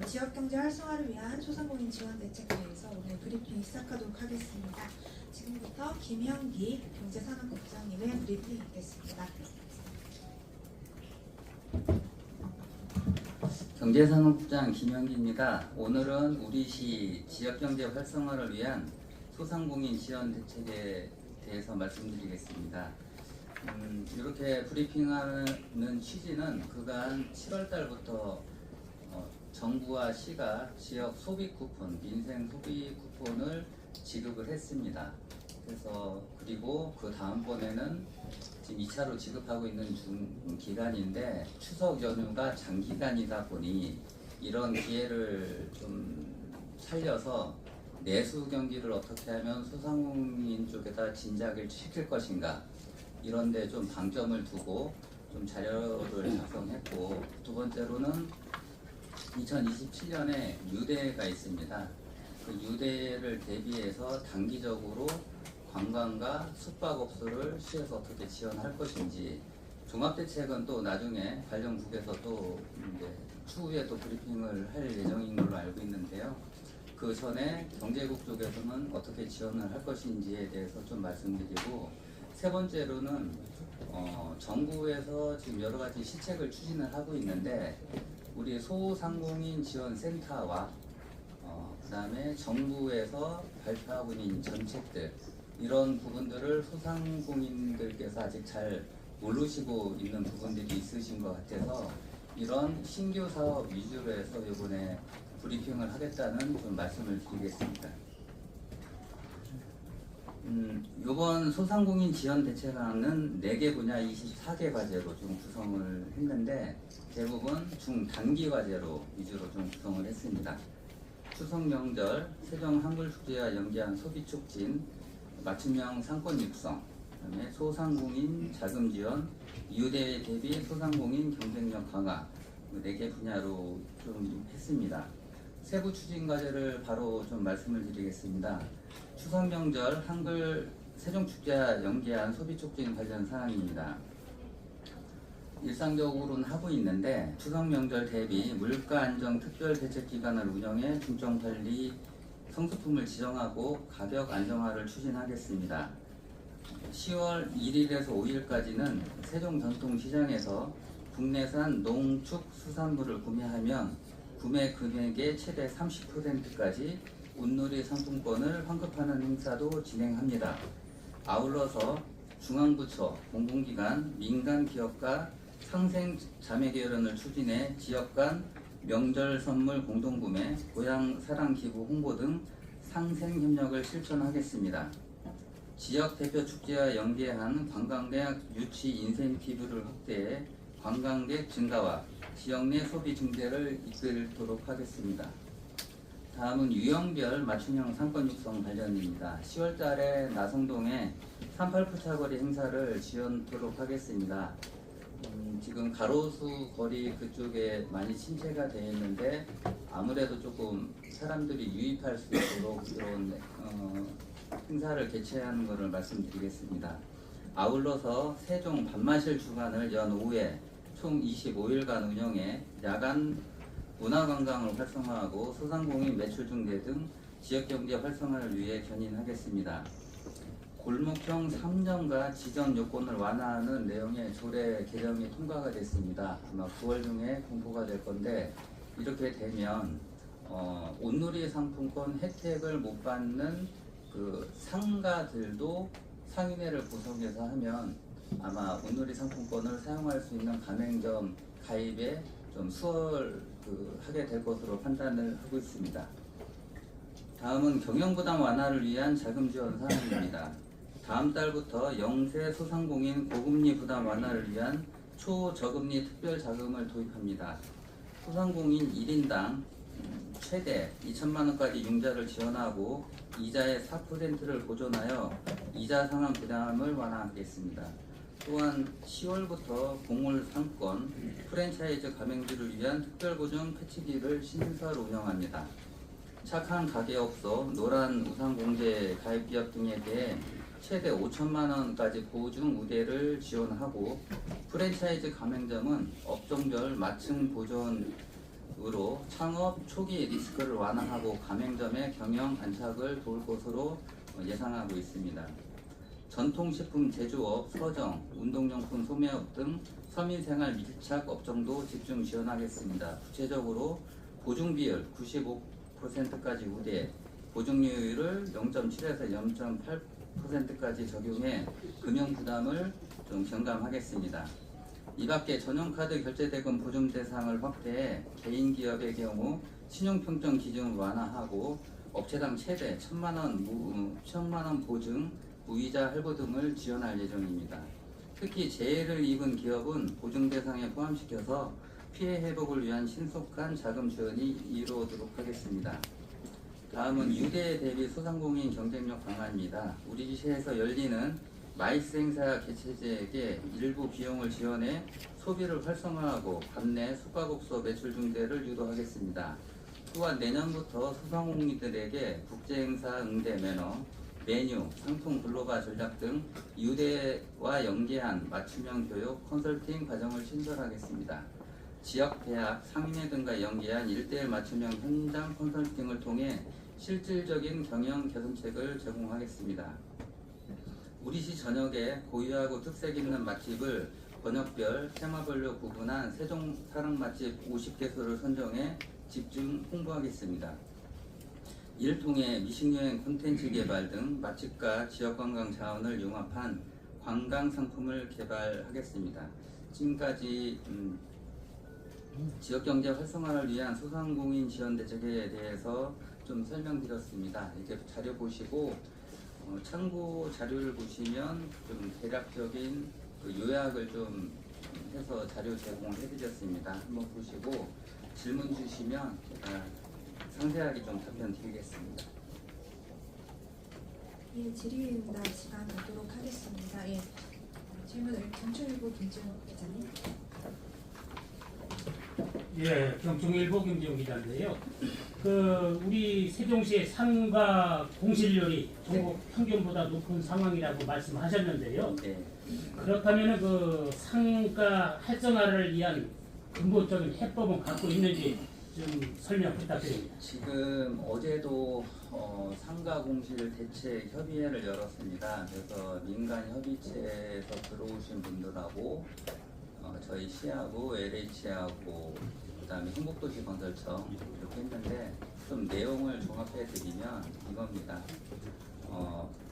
지역경제 활성화를 위한 소상공인 지원 대책에 대해서 오늘 브리핑 시작하도록 하겠습니다. 지금부터 김현기 경제산업국장님의 브리핑이 있겠습니다. 경제산업국장 김현기입니다. 오늘은 우리시 지역경제 활성화를 위한 소상공인 지원 대책에 대해서 말씀드리겠습니다. 이렇게 브리핑하는 취지는 그간 7월 달부터 정부와 시가 지역 소비 쿠폰, 민생 소비 쿠폰을 지급을 했습니다. 그리고 그 다음번에는 지금 2차로 지급하고 있는 기간인데 추석 연휴가 장기간이다 보니 이런 기회를 좀 살려서 내수 경기를 어떻게 하면 소상공인 쪽에다 진작을 시킬 것인가, 이런데 좀 방점을 두고 좀 자료를 작성했고, 두 번째로는 2027년에 유대가 있습니다. 그 유대를 대비해서 단기적으로 관광과 숙박업소를 시에서 어떻게 지원할 것인지, 종합대책은 또 나중에 관련국에서 또 이제 추후에 또 브리핑을 할 예정인 걸로 알고 있는데요. 그 전에 경제국 쪽에서는 어떻게 지원을 할 것인지에 대해서 좀 말씀드리고, 세 번째로는 정부에서 지금 여러 가지 시책을 추진을 하고 있는데, 우리 소상공인 지원센터와 그 다음에 정부에서 발표하고 있는 정책들, 이런 부분들을 소상공인들께서 아직 잘 모르시고 있는 부분들이 있으신 것 같아서 이런 신규 사업 위주로 해서 이번에 브리핑을 하겠다는 좀 말씀을 드리겠습니다. 이번 소상공인 지원 대책안은 4개 분야 24개 과제로 좀 구성을 했는데, 대부분 중단기 과제로 위주로 좀 구성을 했습니다. 추석 명절, 세종 한글축제와 연계한 소비 촉진, 맞춤형 상권 육성, 그다음에 소상공인 자금 지원, 이유대 대비 소상공인 경쟁력 강화, 4개 분야로 좀 했습니다. 세부 추진 과제를 바로 좀 말씀을 드리겠습니다. 추석 명절 한글 세종축제와 연계한 소비 촉진 관련 사항입니다. 일상적으로는 하고 있는데, 추석 명절 대비 물가 안정 특별 대책 기간을 운영해 중점 관리 성수품을 지정하고 가격 안정화를 추진하겠습니다. 10월 1일에서 5일까지는 세종 전통시장에서 국내산 농축 수산물을 구매하면 구매 금액의 최대 30%까지 온누리 상품권을 환급하는 행사도 진행합니다. 아울러서 중앙부처, 공공기관, 민간기업과 상생자매결연을 추진해 지역 간 명절 선물 공동구매, 고향 사랑 기부 홍보 등 상생협력을 실천하겠습니다. 지역 대표 축제와 연계한 관광객 유치 인센티브를 확대해 관광객 증가와 지역 내 소비 증대를 이끌도록 하겠습니다. 다음은 유형별 맞춤형 상권 육성 관련입니다. 10월 달에 나성동에 38포차거리 행사를 지원토록 하겠습니다. 지금 가로수 거리 그쪽에 많이 침체가 되어 있는데, 아무래도 조금 사람들이 유입할 수 있도록 그런 행사를 개최하는 것을 말씀드리겠습니다. 아울러서 세종 밥마실 주간을 연 5회 총 25일간 운영해 야간 문화관광을 활성화하고 소상공인 매출 증대 등 지역경제 활성화를 위해 견인하겠습니다. 골목형 3점과 지정 요건을 완화하는 내용의 조례 개정이 통과가 됐습니다. 아마 9월 중에 공포가 될 건데, 이렇게 되면 온누리 상품권 혜택을 못 받는 그 상가들도 상인회를 구성해서 하면 아마 온누리 상품권을 사용할 수 있는 가맹점 가입에 좀 수월하게 될 것으로 판단을 하고 있습니다. 다음은 경영부담 완화를 위한 자금 지원 사항입니다. 다음 달부터 영세 소상공인 고금리 부담 완화를 위한 초저금리 특별 자금을 도입합니다. 소상공인 1인당 최대 2천만 원까지 융자를 지원하고 이자의 4%를 보존하여 이자 상환 부담을 완화하겠습니다. 또한 10월부터 공물 상권 프랜차이즈 가맹주를 위한 특별보증 패치기를 신설로 운영합니다. 착한 가게업소, 노란 우상공제 가입기업 등에 대해 최대 5천만 원까지 보증 우대를 지원하고, 프랜차이즈 가맹점은 업종별 맞춤 보존으로 창업 초기 리스크를 완화하고 가맹점의 경영 안착을 도울 것으로 예상하고 있습니다. 전통식품 제조업, 서정, 운동용품 소매업 등 서민생활 밀착 업종도 집중 지원하겠습니다. 구체적으로 보증비율 95%까지 우대, 보증료율을 0.7에서 0.8%까지 적용해 금융 부담을 좀 경감하겠습니다. 이 밖에 전용카드 결제대금 보증 대상을 확대해 개인 기업의 경우 신용평점 기준을 완화하고 업체당 최대 1,000만 원 보증, 무이자 할부 등을 지원할 예정입니다. 특히 재해를 입은 기업은 보증 대상에 포함시켜서 피해 회복을 위한 신속한 자금 지원이 이루어지도록 하겠습니다. 다음은 유대 대비 소상공인 경쟁력 강화입니다. 우리 시에서 열리는 마이스 행사 개최지에게 일부 비용을 지원해 소비를 활성화하고 관내 숙박업소 매출 증대를 유도하겠습니다. 또한 내년부터 소상공인들에게 국제행사 응대 매너, 메뉴, 상품 글로벌 전략 등 유대와 연계한 맞춤형 교육, 컨설팅 과정을 신설하겠습니다. 지역 대학, 상인회 등과 연계한 1:1 맞춤형 현장 컨설팅을 통해 실질적인 경영 개선책을 제공하겠습니다. 우리시 전역에 고유하고 특색 있는 맛집을 번역별, 테마별로 구분한 세종 사랑 맛집 50개소를 선정해 집중 홍보하겠습니다. 이를 통해 미식여행 콘텐츠 개발 등 맛집과 지역관광 자원을 융합한 관광 상품을 개발하겠습니다. 지금까지 지역경제 활성화를 위한 소상공인 지원 대책에 대해서 좀 설명드렸습니다. 이렇게 자료 보시고 참고 자료를 보시면 좀 대략적인 그 요약을 좀 해서 자료 제공을 해드렸습니다. 한번 보시고 질문 주시면 제가 상세하게 좀 답변 드리겠습니다. 예, 질의응답 시간 갖도록 하겠습니다. 예, 질문을 경청일보 김지훈 기자님. 예, 경청일보 김지훈 기자인데요. 우리 세종시의 상가 공실률이 전국 평균보다 높은 상황이라고 말씀하셨는데요. 네. 그렇다면 그 상가 활성화를 위한 근본적인 해법은 갖고 있는지 좀 설명 부탁드립니다. 지금 어제도 상가 공실 대책 협의회를 열었습니다. 그래서 민간 협의체에서 들어오신 분들하고 저희 시하고 LH하고 그다음에 행복도시건설청 이렇게 했는데 좀 내용을 종합해 드리면 이겁니다.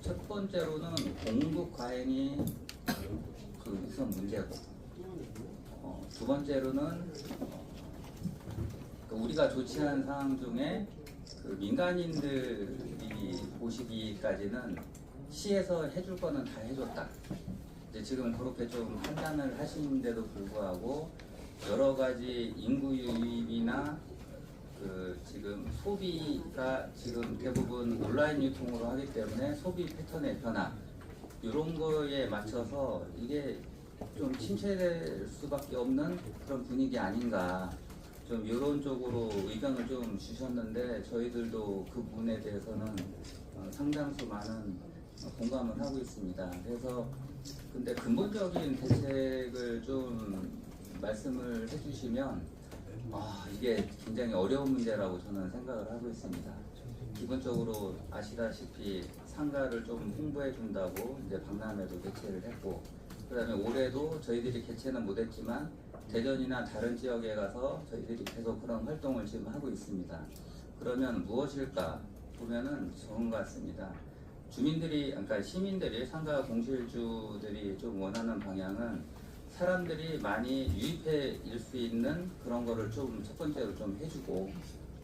첫 번째로는 공급 과잉이 그 우선 문제고, 두 번째로는 우리가 조치한 상황 중에 그 민간인들이 보시기까지는 시에서 해줄 거는 다 해줬다. 이제 지금 그렇게 좀 판단을 하시는데도 불구하고 여러 가지 인구 유입이나 그 지금 소비가 지금 대부분 온라인 유통으로 하기 때문에 소비 패턴의 변화 이런 거에 맞춰서 이게 좀 침체될 수밖에 없는 그런 분위기 아닌가. 좀 이런 쪽으로 의견을 좀 주셨는데 저희들도 그 부분에 대해서는 상당수 많은 공감을 하고 있습니다. 그래서 근데 근본적인 대책을 좀 말씀을 해주시면 이게 굉장히 어려운 문제라고 저는 생각을 하고 있습니다. 기본적으로 아시다시피 상가를 좀 홍보해 준다고 이제 박람회도 개최를 했고, 그다음에 올해도 저희들이 개최는 못했지만 대전이나 다른 지역에 가서 저희들이 계속 그런 활동을 지금 하고 있습니다. 그러면 무엇일까 보면은 좋은 것 같습니다. 주민들이, 그러니까 시민들이, 상가 공실주들이 좀 원하는 방향은 사람들이 많이 유입해 일 수 있는 그런 거를 좀 첫 번째로 좀 해주고,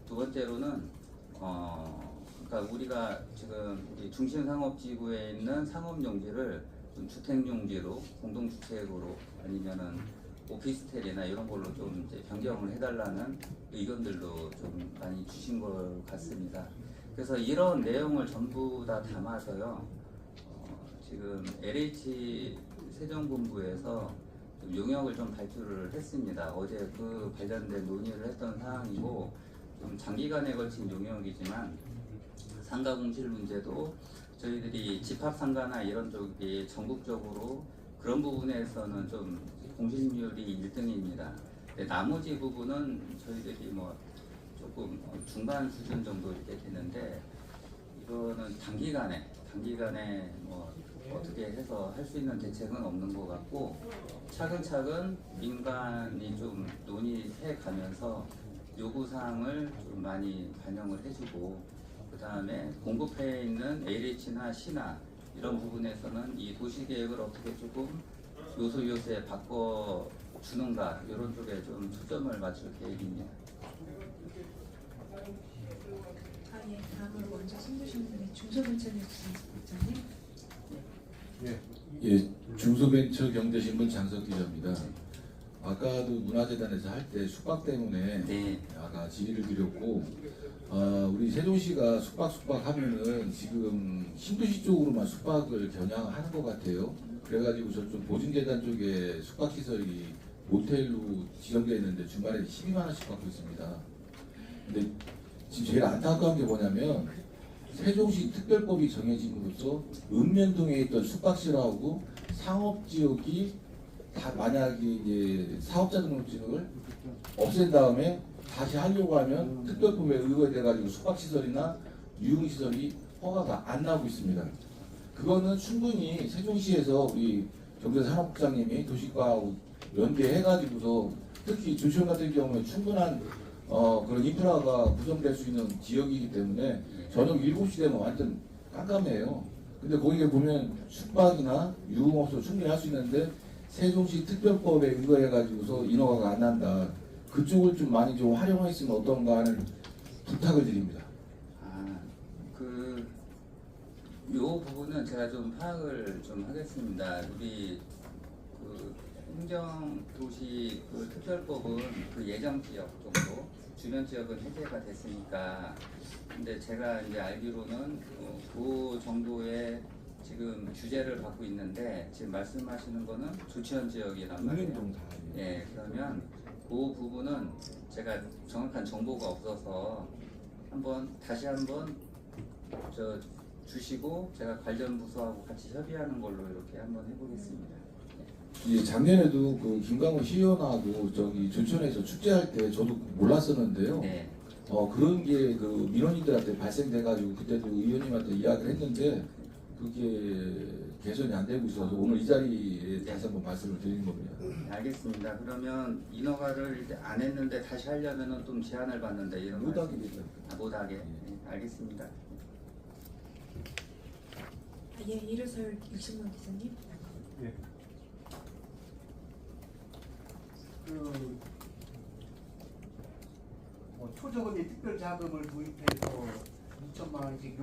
두 번째로는 그러니까 우리가 지금 우리 중심상업지구에 있는 상업용지를 좀 주택용지로 공동주택으로 아니면은 오피스텔이나 이런 걸로 좀 이제 변경을 해달라는 의견들도 좀 많이 주신 것 같습니다. 그래서 이런 내용을 전부 다 담아서요, 지금 LH 세종본부에서 좀 용역을 좀 발표를 했습니다. 어제 그 관련된 논의를 했던 사항이고, 좀 장기간에 걸친 용역이지만 상가 공실 문제도 저희들이 집합상가나 이런 쪽이 전국적으로 그런 부분에서는 좀 공실률이 1등입니다. 나머지 부분은 저희들이 뭐 조금 중간 수준 정도 이렇게 되는데 이거는 단기간에 뭐 어떻게 해서 할 수 있는 대책은 없는 것 같고 차근차근 민간이 좀 논의해 가면서 요구사항을 좀 많이 반영을 해주고 그 다음에 공급해 있는 LH나 시나 이런 부분에서는 이 도시계획을 어떻게 조금 요소에 바꿔주는가 이런 쪽에 좀 초점을 맞출 계획입니다. 예, 다음으로 먼저 손주신 분의 중소벤처뉴스 국장님. 예, 중소벤처경제신문 장석 기자입니다. 아까도 문화재단에서 할 때 숙박 때문에 네. 아까 질의를 드렸고 우리 세종시가 숙박 하면은 지금 신도시 쪽으로만 숙박을 겨냥하는 것 같아요. 그래가지고 저 좀 보증재단 쪽에 숙박시설이 모텔로 지정되어 있는데 주말에 12만 원씩 받고 있습니다. 근데 지금 제일 안타까운 게 뭐냐면 세종시 특별법이 정해짐으로써 읍면동에 있던 숙박시설하고 상업지역이 다 만약에 이제 사업자 등록증을 없앤 다음에 다시 하려고 하면 특별법에 의거돼가지고 숙박시설이나 유흥시설이 허가가 안 나오고 있습니다. 그거는 충분히 세종시에서 우리 경제산업국장님이 도시과하고 연계해가지고서 특히 조시원 같은 경우에 충분한 그런 인프라가 구성될 수 있는 지역이기 때문에 저녁 7시 되면 완전 깜깜해요. 근데 거기에 보면 숙박이나 유흥업소 충분히 할 수 있는데 세종시 특별법에 의거해가지고서 인허가가 안 난다. 그쪽을 좀 많이 좀 활용했으면 어떤가 하는 부탁을 드립니다. 요 부분은 제가 좀 파악을 좀 하겠습니다. 우리 그 행정도시 그 특별법은 그 예정 지역 정도, 주변 지역은 해제가 됐으니까. 근데 제가 이제 알기로는 그 정도의 지금 규제를 받고 있는데 지금 말씀하시는 거는 조치원 지역이란 말이에요. 읍면동 다. 예, 그러면 그 부분은 제가 정확한 정보가 없어서 다시 한번 주시고 제가 관련 부서하고 같이 협의하는 걸로 이렇게 한번 해보겠습니다. 예, 작년에도 그 김강호 시의원하고 저기 조천에서 축제할 때 저도 몰랐었는데요. 네. 그런 게 그 민원인들한테 발생돼가지고 그때도 의원님한테 이야기를 했는데 그게 개선이 안 되고 있어서 오늘 이 자리에 다시 한번 말씀을 드리는 겁니다. 알겠습니다. 그러면 인허가를 이제 안 했는데 다시 하려면은 좀 제한을 받는데 이런 못하게 말씀- 되죠. 못하게. 네, 알겠습니다. 예, 이르설 60만 기자님. 초저금리 특별 자금을 도입해서 2천만 원씩